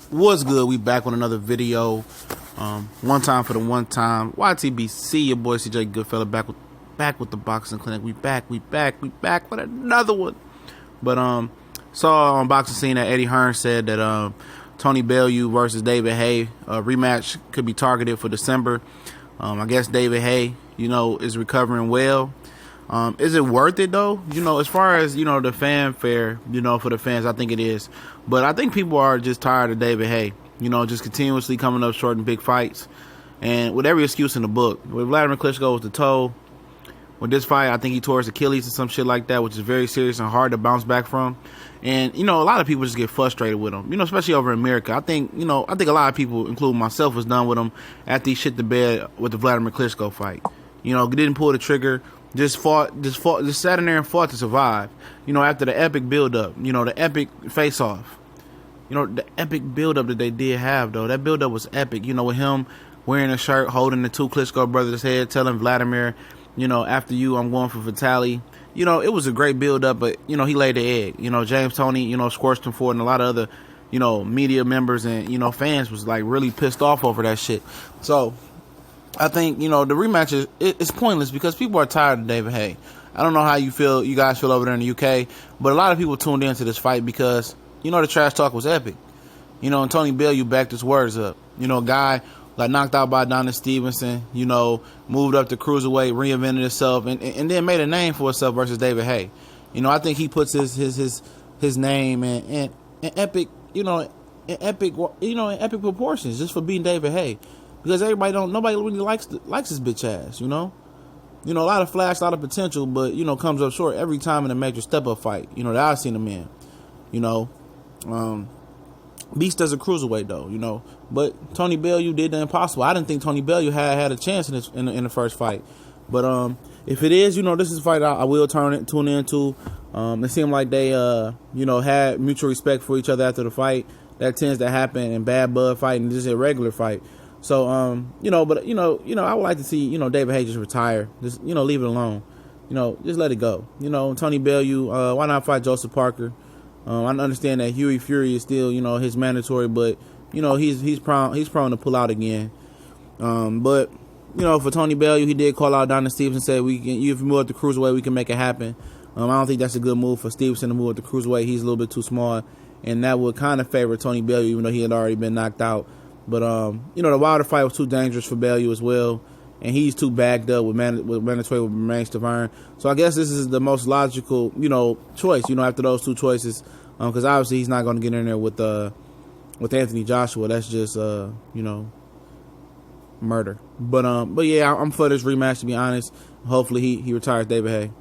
What's good? We back with another video. One time for the one time. YTBC, your boy CJ Goodfella back with the boxing clinic. We back with another one. But saw on Boxing Scene that Eddie Hearn said that Tony Bellew versus David Haye rematch could be targeted for December. I guess David Haye, is recovering well. Is it worth it though? As far as, the fanfare, for the fans, I think it is. But I think people are just tired of David Haye, just continuously coming up short in big fights. And with every excuse in the book. With Vladimir Klitschko with the toe. With this fight, I think he tore his Achilles or some shit like that, which is very serious and hard to bounce back from. And, a lot of people just get frustrated with him, especially over in America. I think a lot of people, including myself, was done with him after he shit the bed with the Vladimir Klitschko fight. Didn't pull the trigger. Just sat in there and fought to survive. After the epic build-up, the epic face-off. The epic build-up that they did have, though. That build-up was epic, with him wearing a shirt, holding the two Klitschko brothers' head, telling Vladimir, after you, I'm going for fatality. It was a great build-up, but, he laid the egg. James Toney, scorched him for it, and a lot of other, media members and, fans was, really pissed off over that shit. So I think, the rematch it's pointless because people are tired of David Haye. I don't know how you guys feel over there in the UK, but a lot of people tuned into this fight because, the trash talk was epic. And Tony Bellew backed his words up. Guy got knocked out by Adonis Stevenson, moved up to cruiserweight, reinvented himself, and then made a name for himself versus David Haye. I think he puts his name in epic, in epic proportions just for beating David Haye. Because nobody really likes his bitch ass, a lot of flash, a lot of potential, but, comes up short every time in a major step-up fight, that I've seen him in, Beast as a cruiserweight, though, but Tony Bellew did the impossible. I didn't think Tony Bellew had a chance in the first fight, but if it is, this is a fight I will tune into. It seemed like they, had mutual respect for each other after the fight. That tends to happen in bad blood fight and just a regular fight. So, I would like to see, David Haye just retire. Just, leave it alone. Just let it go. Tony Bellew, why not fight Joseph Parker? I understand that Huey Fury is still, his mandatory, but, he's prone to pull out again. But, for Tony Bellew, he did call out Adonis Stevenson, said, if you move up the cruiserweight, we can make it happen. I don't think that's a good move for Stevenson to move up the cruiserweight. He's a little bit too small, and that would kind of favor Tony Bellew, even though he had already been knocked out. But, the Wilder fight was too dangerous for Bellew as well. And he's too bagged up with mandatory with Hearn. So I guess this is the most logical, choice, after those two choices. Because obviously he's not going to get in there with Anthony Joshua. That's just, murder. But yeah, I'm for this rematch, to be honest. Hopefully he retires David Haye.